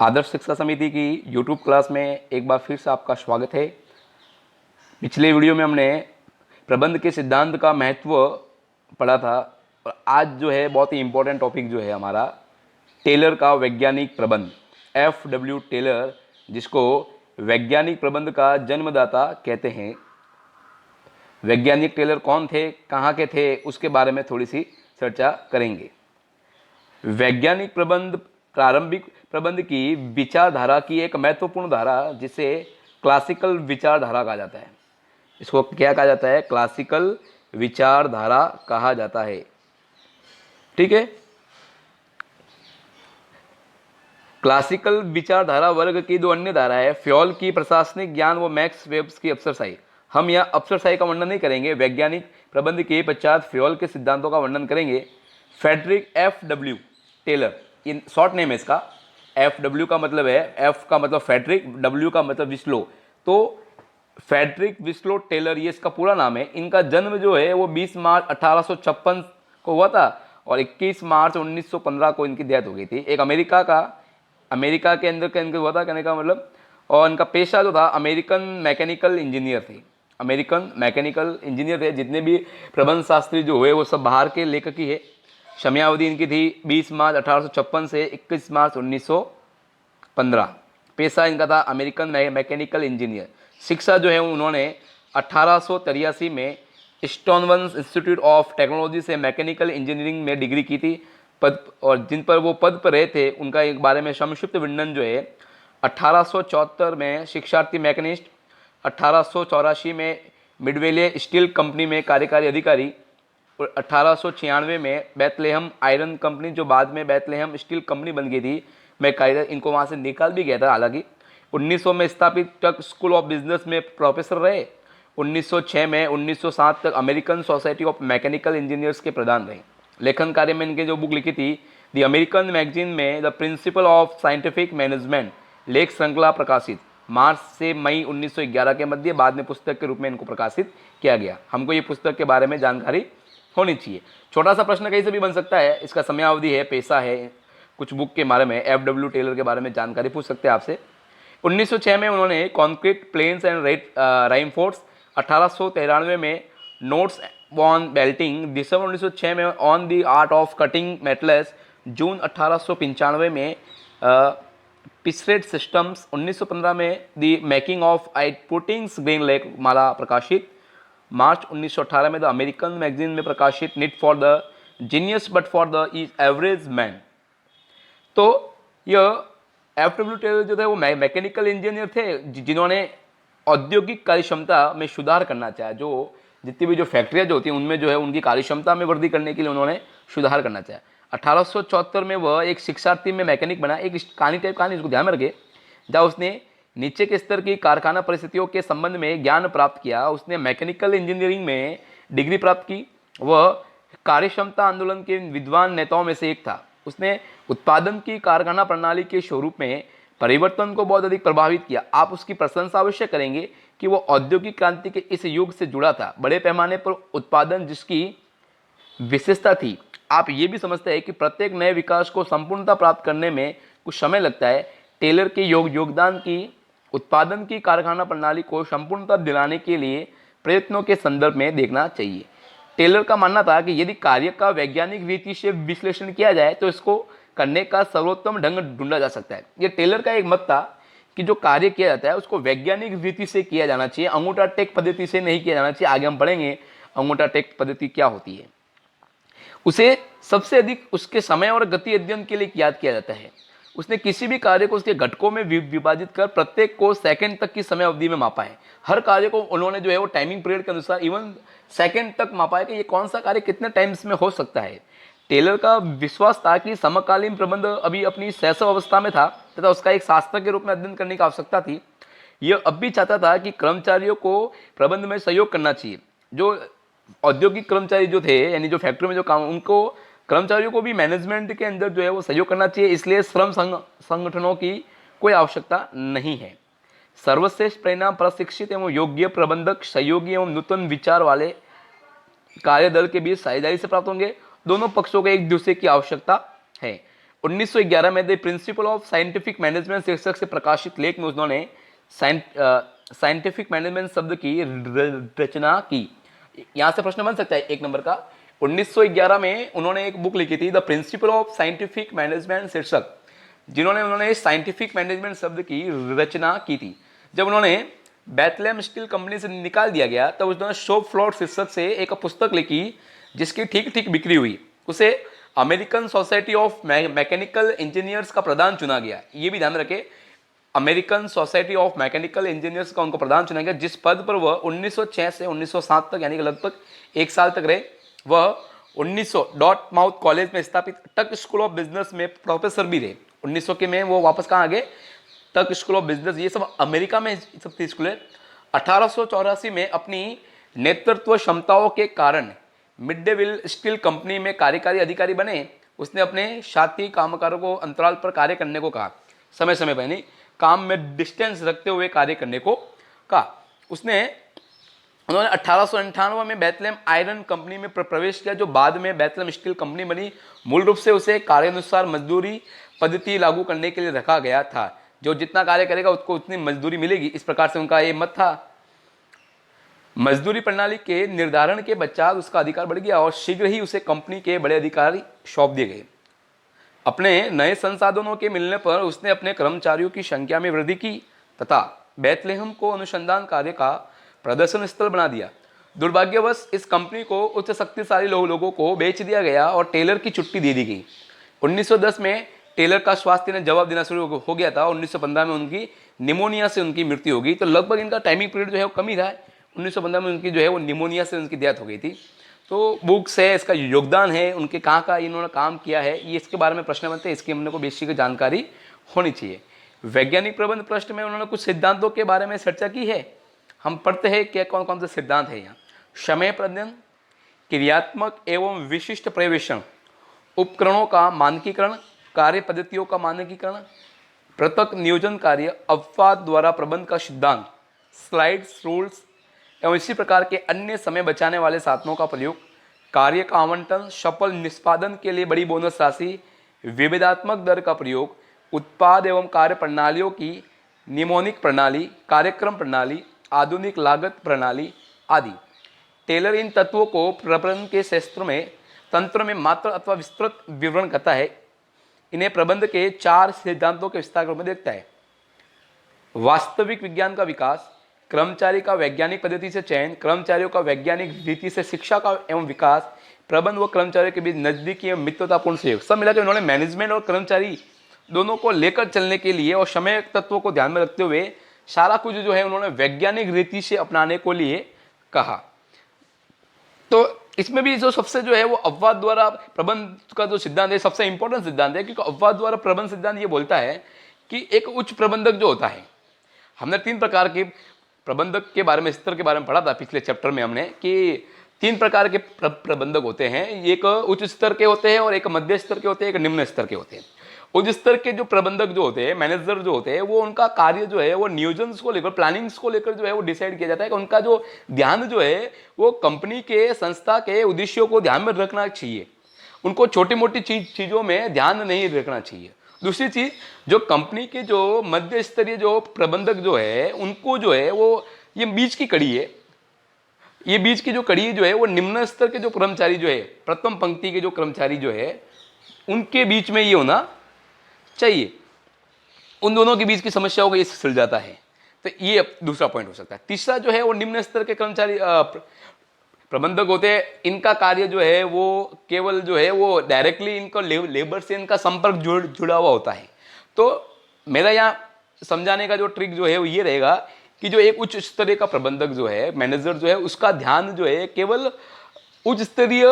आदर्श शिक्षा समिति की यूट्यूब क्लास में एक बार फिर से आपका स्वागत है। पिछले वीडियो में हमने प्रबंध के सिद्धांत का महत्व पढ़ा था और आज जो है बहुत ही इम्पोर्टेंट टॉपिक जो है हमारा टेलर का वैज्ञानिक प्रबंध, FW टेलर, जिसको वैज्ञानिक प्रबंध का जन्मदाता कहते हैं। वैज्ञानिक टेलर कौन थे, कहाँ के थे, उसके बारे में थोड़ी सी चर्चा करेंगे। वैज्ञानिक प्रबंध प्रारंभिक प्रबंध की विचारधारा की एक महत्वपूर्ण धारा जिसे क्लासिकल विचारधारा कहा जाता है। इसको क्या कहा जाता है? क्लासिकल विचारधारा कहा जाता है। ठीक है। क्लासिकल विचारधारा वर्ग की दो अन्य धाराएं, फ्योल की प्रशासनिक ज्ञान व मैक्स वेब्स की अफसरशाही। हम यहाँ अफसरशाही का वर्णन नहीं करेंगे, वैज्ञानिक प्रबंध के पश्चात फ्योल के सिद्धांतों का वर्णन करेंगे। Frederick FW Taylor, in short name है इसका। FW का मतलब है, F का मतलब फ्रेडरिक, W का मतलब विस्लो, तो फ्रेडरिक विस्लो टेलर ये इसका पूरा नाम है। इनका जन्म जो है वो 20 मार्च 1856 को हुआ था और 21 मार्च 1915 को इनकी डेथ हो गई थी। एक अमेरिका के अंदर इनका हुआ था, कहने का मतलब। और इनका पेशा जो था अमेरिकन मैकेनिकल इंजीनियर थे। अमेरिकन मैकेनिकल इंजीनियर थे। जितने भी प्रबंध शास्त्री जो हुए वो सब बाहर के लेखक ही है। समयावधि इनकी थी 20 मार्च 1856 से 21 मार्च 1915। पेशा इनका था अमेरिकन मैकेनिकल इंजीनियर। शिक्षा जो है उन्होंने 1883 में स्टोनवंस इंस्टीट्यूट ऑफ टेक्नोलॉजी से मैकेनिकल इंजीनियरिंग में डिग्री की थी। पद और जिन पर वो पद पर रहे थे उनका एक बारे में संक्षिप्त वर्णन जो है, 1874 में शिक्षार्थी मैकेनिस्ट, 1884 में मिडवेले स्टील कंपनी में कार्यकारी अधिकारी और 1896 में बेथलेहम आयरन कंपनी, जो बाद में बेथलेहम स्टील कंपनी बन गई थी, मैं कार्यकारी, इनको वहाँ से निकाल भी गया था हालांकि। 1900 में स्थापित टक स्कूल ऑफ बिजनेस में प्रोफेसर रहे। 1906 में 1907 तक American society of mechanical engineers के प्रधान रहे। लेखन कार्य में इनके जो बुक लिखी थी, द अमेरिकन मैगजीन में the principle of scientific management लेख श्रृंखला प्रकाशित मार्च से मई 1911 के मध्य, बाद में पुस्तक के रूप में इनको प्रकाशित किया गया। हमको ये पुस्तक के बारे में जानकारी होनी चाहिए। छोटा सा प्रश्न कहीं से भी बन सकता है। इसका समयावधि है, पेशा है, कुछ बुक के बारे में, FW टेलर के बारे में जानकारी पूछ सकते हैं आपसे। 1906 में उन्होंने कॉन्क्रीट प्लेन्स एंड राइनफोर्ट्स, 1893 में नोट्स ऑन बेल्टिंग, दिसंबर 1906 में on the art of cutting metals, जून 1895 में पिस्रेट सिस्टम्स, 1915 में the making of puttings green लेक माला प्रकाशित, मार्च 1918 में द अमेरिकन मैगजीन में प्रकाशित not for the genius but for the average man. तो यह FW टेलर जो थे वो मैकेनिकल इंजीनियर थे जिन्होंने औद्योगिक कार्यक्षमता में सुधार करना चाहा। जो जितनी भी जो फैक्ट्रियाँ जो होती हैं उनमें जो है उनकी कार्यक्षमता में वृद्धि करने के लिए उन्होंने सुधार करना चाहा। 1874 में वह एक शिक्षार्थी में मैकेनिक बना। एक कहानी टाइप कहानी, इसको ध्यान में रखे, जहाँ उसने नीचे के स्तर की कारखाना परिस्थितियों के संबंध में ज्ञान प्राप्त किया। उसने मैकेनिकल इंजीनियरिंग में डिग्री प्राप्त की। वह कार्यक्षमता आंदोलन के विद्वान नेताओं में से एक था। उसने उत्पादन की कारखाना प्रणाली के स्वरूप में परिवर्तन को बहुत अधिक प्रभावित किया। आप उसकी प्रशंसा अवश्य करेंगे कि वो औद्योगिक क्रांति के इस युग से जुड़ा था। बड़े पैमाने पर उत्पादन जिसकी विशेषता थी। आप ये भी समझते हैं कि प्रत्येक नए विकास को संपूर्णता प्राप्त करने में कुछ समय लगता है। टेलर के योगदान की उत्पादन की कारखाना प्रणाली को संपूर्णता दिलाने के लिए प्रयत्नों के संदर्भ में देखना चाहिए। टेलर का मानना था कि यदि कार्य का वैज्ञानिक रीति से विश्लेषण किया जाए तो इसको करने का सर्वोत्तम ढंग ढूंढा जा सकता है। ये टेलर का एक मत था कि जो कार्य किया जाता है उसको वैज्ञानिक रीति से किया जाना चाहिए, अंगूठा टेक पद्धति से नहीं किया जाना चाहिए। आगे हम पढ़ेंगे अंगूठा टेक पद्धति क्या होती है। उसे सबसे अधिक उसके समय और गति अध्ययन के लिए याद किया जाता है। उसने किसी भी कार्य को उसके घटकों में विभाजित कर प्रत्येक को सेकंड तक की समय अवधि में मापा है। हर कार्य को उन्होंने जो है वो टाइमिंग पीरियड के अनुसार इवन सेकंड तक मापा है कि ये कौन सा कार्य कितने टाइम्स में हो सकता है। टेलर का विश्वास था कि समकालीन प्रबंध अभी अपनी शैशव अवस्था में था तथा उसका एक शास्त्र के रूप में अध्ययन करने की आवश्यकता थी। यह अब भी चाहता था कि कर्मचारियों को प्रबंध में सहयोग करना चाहिए। जो औद्योगिक कर्मचारी जो थे, यानी जो फैक्ट्री में जो काम, उनको कर्मचारियों को भी मैनेजमेंट के अंदर जो है वो सहयोग करना चाहिए। इसलिए श्रम संगठनों की कोई आवश्यकता नहीं है। सर्वश्रेष्ठ परिणाम प्रशिक्षित एवं योग्य प्रबंधक, सहयोगी एवं नूतन विचार वाले कार्यदल के बीच साझेदारी से प्राप्त होंगे। दोनों पक्षों को एक दूसरे की आवश्यकता है। 1911 में the principle of scientific management शीर्षक से प्रकाशित लेख में उन्होंने साइंटिफिक मैनेजमेंट शब्द की रचना की। यहां से प्रश्न बन सकता है 1 नंबर का। 1911 में उन्होंने एक बुक लिखी थी the principle of scientific management शीर्षक, उन्होंने साइंटिफिक मैनेजमेंट शब्द की रचना की थी। जब उन्होंने बेथलेम स्टील कंपनी से निकाल दिया गया तब उन्होंने शॉप फ्लोर शीर्षक से एक पुस्तक लिखी जिसकी ठीक ठीक बिक्री हुई। उसे American society of mechanical engineers का प्रधान चुना गया। ये भी ध्यान रखें, American society of mechanical engineers का उनको प्रधान चुना गया, जिस पद पर वह 1906 से 1907 तक यानी कि लगभग 1 साल तक रहे। वह 1900 डॉर्टमाउथ कॉलेज में स्थापित टक स्कूल ऑफ बिजनेस में प्रोफेसर भी रहे। 1900 के में वो वापस कहाँ आ गए, टक स्कूल ऑफ बिजनेस, ये सब अमेरिका में सब थी स्कूल है। 1884 में अपनी नेतृत्व क्षमताओं के कारण मिडवेल स्टील कंपनी में कार्यकारी अधिकारी बने। उसने अपने साथी कामगारों को अंतराल पर कार्य करने को कहा, समय समय पर नहीं, काम में डिस्टेंस रखते हुए कार्य करने को कहा। उन्होंने 1898 में बेथलेम आयरन कंपनी में प्रवेश किया, जो बाद में बेथलेम स्टील कंपनी बनी। मूल रूप से उसे कार्यानुसार मजदूरी पद्धति लागू करने के लिए रखा गया था, जो जितना कार्य करेगा उसको उतनी मजदूरी मिलेगी, इस प्रकार से उनका ये मत था। मजदूरी प्रणाली के निर्धारण के पश्चात उसका अधिकार बढ़ गया और शीघ्र ही उसे कंपनी के बड़े अधिकारी सौंप दिए गए। अपने नए संसाधनों के मिलने पर उसने अपने कर्मचारियों की संख्या में वृद्धि की तथा बेथलेहम को अनुसंधान कार्य का प्रदर्शन स्थल बना दिया। दुर्भाग्यवश इस कंपनी को उच्च शक्तिशाली लोगों को बेच दिया गया और टेलर की छुट्टी दे दी गई। 1910 में टेलर का स्वास्थ्य ने जवाब देना शुरू हो गया था। 1915 में उनकी निमोनिया से उनकी मृत्यु हो गई। तो लगभग इनका टाइमिंग पीरियड जो है वो कम ही रहा है। 1915 में उनकी जो है वो निमोनिया से उनकी डेथ हो गई थी। तो बुक्स है, इसका योगदान है, उनके कहाँ इन्होंने काम किया है, ये इसके बारे में प्रश्न बनते हैं, इसकी हमने को बेसिक जानकारी होनी चाहिए। वैज्ञानिक प्रबंध पृष्ठ में उन्होंने कुछ सिद्धांतों के बारे में चर्चा की है। हम पढ़ते हैं क्या कौन कौन से सिद्धांत है यहाँ। समय प्रबंधन, क्रियात्मक एवं विशिष्ट पर्यवेक्षण, उपकरणों का मानकीकरण, कार्य पद्धतियों का मानकीकरण, पृथक नियोजन कार्य, अपवाद द्वारा प्रबंध का सिद्धांत, स्लाइड्स, रूल्स एवं इसी प्रकार के अन्य समय बचाने वाले साधनों का प्रयोग, कार्य का आवंटन, सफल निष्पादन के लिए बड़ी बोनस राशि, विभेदात्मक दर का प्रयोग, उत्पाद एवं कार्य प्रणालियों की निमोनिक प्रणाली, कार्यक्रम प्रणाली, आधुनिक लागत प्रणाली आदि। टेलर इन तत्वों को प्रबंध के शास्त्र में तंत्र में मात्र अथवा विस्तृत विवरण करता है। इन्हें प्रबंध के 4 सिद्धांतों के विस्तार में देखता है। वास्तविक विज्ञान का विकास, कर्मचारी का वैज्ञानिक पद्धति से चयन, कर्मचारियों का वैज्ञानिक रीति से शिक्षा का एवं विकास, प्रबंध व कर्मचारियों के बीच नजदीकी एवं मित्रतापूर्ण सहयोग। सब मिलाकर उन्होंने मैनेजमेंट और कर्मचारी दोनों को लेकर चलने के लिए और समय तत्वों को ध्यान में रखते हुए सारा कुछ जो है उन्होंने वैज्ञानिक रीति से अपनाने को लिए कहा। तो इसमें भी जो सबसे जो है वो अपवाद द्वारा प्रबंध का जो सिद्धांत है सबसे इंपॉर्टेंट सिद्धांत है, क्योंकि अपवाद द्वारा प्रबंध सिद्धांत ये बोलता है कि एक उच्च प्रबंधक जो होता है, हमने 3 प्रकार के प्रबंधक के बारे में, स्तर के बारे में पढ़ा था पिछले चैप्टर में हमने, कि 3 प्रकार के प्रबंधक होते हैं। एक उच्च स्तर के होते हैं और एक मध्य स्तर के होते हैं, एक निम्न स्तर के होते हैं। उच्च स्तर के जो प्रबंधक जो होते हैं, मैनेजर जो होते हैं, वो उनका कार्य जो है वो नियोजन को लेकर, प्लानिंग्स को लेकर जो है वो डिसाइड किया जाता है कि उनका जो ध्यान जो है वो कंपनी के, संस्था के उद्देश्यों को ध्यान में रखना चाहिए। उनको छोटी मोटी चीज़ों में ध्यान नहीं रखना चाहिए। दूसरी चीज़, जो कंपनी के जो मध्य स्तरीय जो प्रबंधक जो है उनको जो है वो ये बीच की कड़ी है, ये बीच की जो कड़ी जो है वो निम्न स्तर के जो कर्मचारी जो है, प्रथम पंक्ति के जो कर्मचारी जो है उनके बीच में ये होना चाहिए। उन दोनों के बीच की समस्याओं को ये सुलझ जाता है। तो ये दूसरा पॉइंट हो सकता है। तीसरा जो है वो निम्न स्तर के कर्मचारी प्रबंधक होते हैं। इनका कार्य जो है वो केवल जो है वो डायरेक्टली इनका लेबर से इनका संपर्क जुड़ा हुआ होता है। तो मेरा यहाँ समझाने का जो ट्रिक जो है वो ये रहेगा कि जो एक उच्च स्तरीय का प्रबंधक जो है, मैनेजर जो है, उसका ध्यान जो है केवल उच्च स्तरीय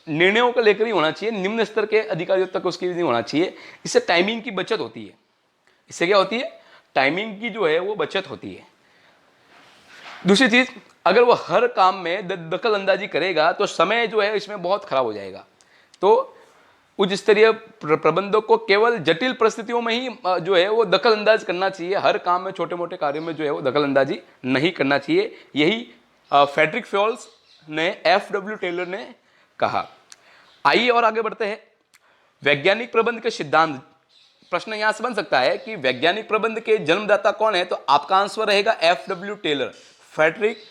निर्णयों को लेकर ही होना चाहिए, निम्न स्तर के अधिकारियों तक उसकी नहीं होना चाहिए। इससे टाइमिंग की बचत होती है। इससे क्या होती है? टाइमिंग की जो है वो बचत होती है। दूसरी चीज, अगर वो हर काम में दखल अंदाजी करेगा तो समय जो है इसमें बहुत खराब हो जाएगा। तो उच्च स्तरीय प्रबंधक को केवल जटिल परिस्थितियों में ही जो है वो दखल अंदाज करना चाहिए। हर काम में, छोटे मोटे कार्यों में जो है वो दखल अंदाजी नहीं करना चाहिए। यही फ्रेडरिक फ्योल्स ने, F.W. टेलर ने कहा। आइए और आगे बढ़ते हैं। वैज्ञानिक प्रबंध के सिद्धांत, प्रश्न यहां से बन सकता है कि वैज्ञानिक प्रबंध के जन्मदाता कौन है, तो आपका आंसर रहेगा FW टेलर, फ्रेडरिक।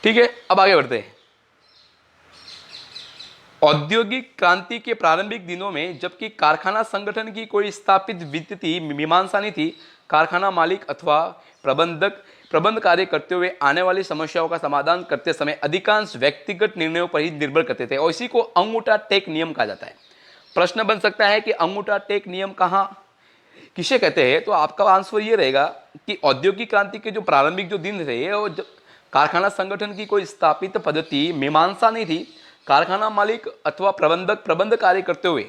ठीक है, अब आगे बढ़ते हैं। औद्योगिक क्रांति के प्रारंभिक दिनों में जबकि कारखाना संगठन की कोई स्थापित वित्तीय मीमांसा नहीं थी, कारखाना मालिक अथवा प्रबंध कार्य करते हुए आने वाली समस्याओं का समाधान करते समय अधिकांश व्यक्तिगत निर्णयों पर ही निर्भर करते थे और इसी को अंगूठा टेक नियम कहा जाता है। प्रश्न बन सकता है कि अंगूठा टेक नियम कहाँ किसे कहते हैं, तो आपका आंसर ये रहेगा कि औद्योगिक क्रांति के जो प्रारंभिक जो दिन थे वो कारखाना संगठन की कोई स्थापित पद्धति मीमांसा नहीं थी, कारखाना मालिक अथवा प्रबंध कार्य करते हुए,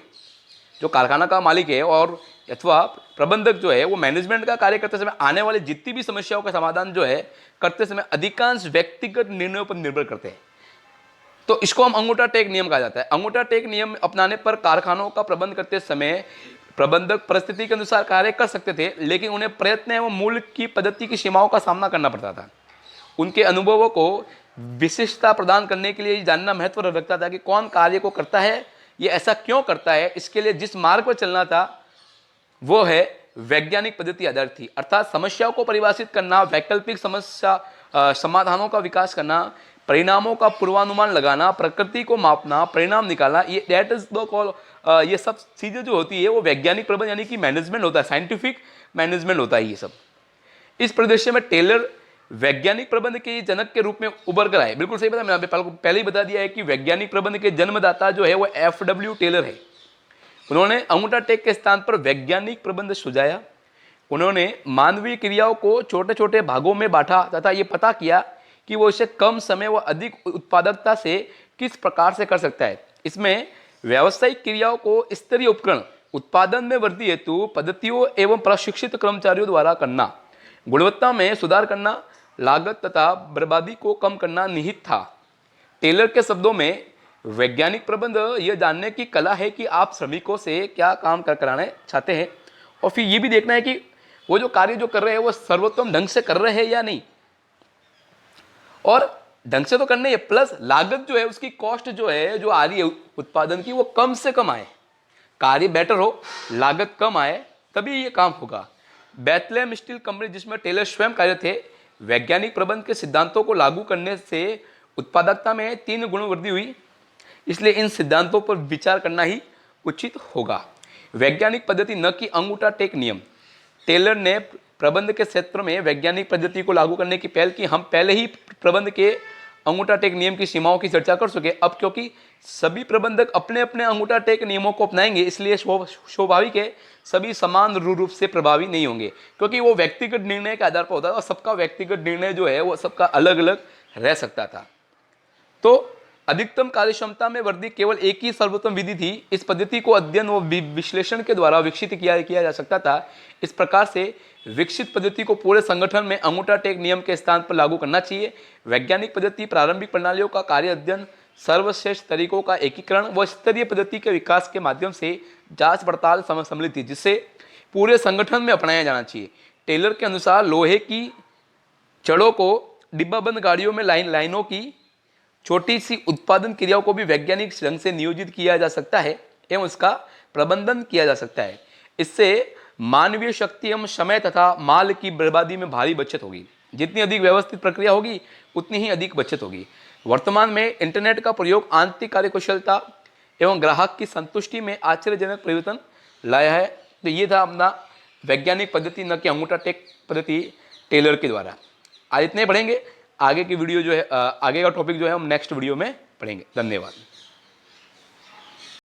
जो कारखाना का मालिक है और अथवा प्रबंधक जो है वो मैनेजमेंट का कार्य करते समय आने वाली जितनी भी समस्याओं का समाधान जो है करते समय अधिकांश व्यक्तिगत निर्णयों पर निर्भर करते हैं, तो इसको हम अंगूठा टेक नियम कहा जाता है। अंगूठा टेक नियम अपनाने पर कारखानों का प्रबंध करते समय प्रबंधक परिस्थिति के अनुसार कार्य कर सकते थे, लेकिन उन्हें प्रयत्न एवं मूल्य की पद्धति की सीमाओं का सामना करना पड़ता था। उनके अनुभवों को विशिष्टता प्रदान करने के लिए जानना महत्व रखता था कि कौन कार्य को करता है, ये ऐसा क्यों करता है। इसके लिए जिस मार्ग पर चलना था वो है वैज्ञानिक पद्धति आधारित थी, अर्थात समस्याओं को परिभाषित करना, वैकल्पिक समस्या समाधानों का विकास करना, परिणामों का पूर्वानुमान लगाना, प्रकृति को मापना, परिणाम निकालना, ये दैट इज द कॉल, ये सब चीजें जो होती है वो वैज्ञानिक प्रबंध यानी कि मैनेजमेंट होता है, साइंटिफिक मैनेजमेंट होता है ये सब। इस परिदृश्य में टेलर वैज्ञानिक प्रबंध के जनक के रूप में उभर कर आए। बिल्कुल सही बता, मैंने पहले ही बता दिया है कि वैज्ञानिक प्रबंध के जन्मदाता जो है वो FW टेलर है। उन्होंने अंगूठा टेक के स्थान पर वैज्ञानिक प्रबंध सुझाया। उन्होंने मानवीय क्रियाओं को छोटे छोटे भागों में बांटा तथा ये पता किया कि वो इसे कम समय व अधिक उत्पादकता से किस प्रकार से कर सकता है। इसमें व्यावसायिक क्रियाओं को स्तरीय उपकरण, उत्पादन में वृद्धि हेतु पद्धतियों एवं प्रशिक्षित कर्मचारियों द्वारा करना, गुणवत्ता में सुधार करना, लागत तथा बर्बादी को कम करना निहित था। टेलर के शब्दों में वैज्ञानिक प्रबंध यह जानने की कला है कि आप श्रमिकों से क्या काम कराना चाहते हैं और फिर ये भी देखना है कि वो जो कार्य जो कर रहे हैं वो सर्वोत्तम ढंग से कर रहे हैं या नहीं, और ढंग से तो करने है, प्लस लागत जो है उसकी कॉस्ट जो है जो आ रही है उत्पादन की वो कम से कम आए, कार्य बेटर हो, लागत कम आए, तभी ये काम होगा। बेथलेम स्टील कंपनी जिसमें टेलर स्वयं कार्य थे, वैज्ञानिक प्रबंध के सिद्धांतों को लागू करने से उत्पादकता में 3 गुण वृद्धि हुई, इसलिए इन सिद्धांतों पर विचार करना ही उचित होगा। वैज्ञानिक पद्धति न कि अंगूठा टेक नियम। टेलर ने प्रबंध के क्षेत्र में वैज्ञानिक पद्धति को लागू करने की पहल की। हम पहले ही प्रबंध के अंगूठा टेक नियम की सीमाओं की चर्चा कर चुके। अब क्योंकि सभी प्रबंधक अपने अपने अंगूठा टेक नियमों को अपनाएंगे, इसलिए स्वाभाविक है सभी समान रूप से प्रभावी नहीं होंगे, क्योंकि वो व्यक्तिगत निर्णय के आधार पर होता है और सबका व्यक्तिगत निर्णय जो है वो सबका अलग अलग रह सकता था। तो अधिकतम कार्यक्षमता में वृद्धि केवल एक ही सर्वोत्तम विधि थी। इस पद्धति को अध्ययन व विश्लेषण के द्वारा विकसित किया जा सकता था। इस प्रकार से विकसित पद्धति को पूरे संगठन में अंगूठा टेक नियम के स्थान पर लागू करना चाहिए। वैज्ञानिक पद्धति प्रारंभिक प्रणालियों का कार्य अध्ययन, सर्वश्रेष्ठ तरीकों का एकीकरण व स्तरीय पद्धति के विकास के माध्यम से जांच पड़ताल सम्मिलित थी, जिससे पूरे संगठन में अपनाया जाना चाहिए। टेलर के अनुसार लोहे की छड़ों को डिब्बाबंद गाड़ियों में लाइनों की छोटी सी उत्पादन क्रियाओं को भी वैज्ञानिक ढंग से नियोजित किया जा सकता है एवं उसका प्रबंधन किया जा सकता है। इससे मानवीय शक्ति एवं समय तथा माल की बर्बादी में भारी बचत होगी। जितनी अधिक व्यवस्थित प्रक्रिया होगी उतनी ही अधिक बचत होगी। वर्तमान में इंटरनेट का प्रयोग आंतरिक कार्यकुशलता एवं ग्राहक की संतुष्टि में आश्चर्यजनक परिवर्तन लाया है। तो ये था अपना वैज्ञानिक पद्धति न कि अंगूठा टेक पद्धति टेलर के द्वारा। आज इतने पढ़ेंगे, आगे की वीडियो जो है आगे का टॉपिक जो है हम नेक्स्ट वीडियो में पढ़ेंगे। धन्यवाद।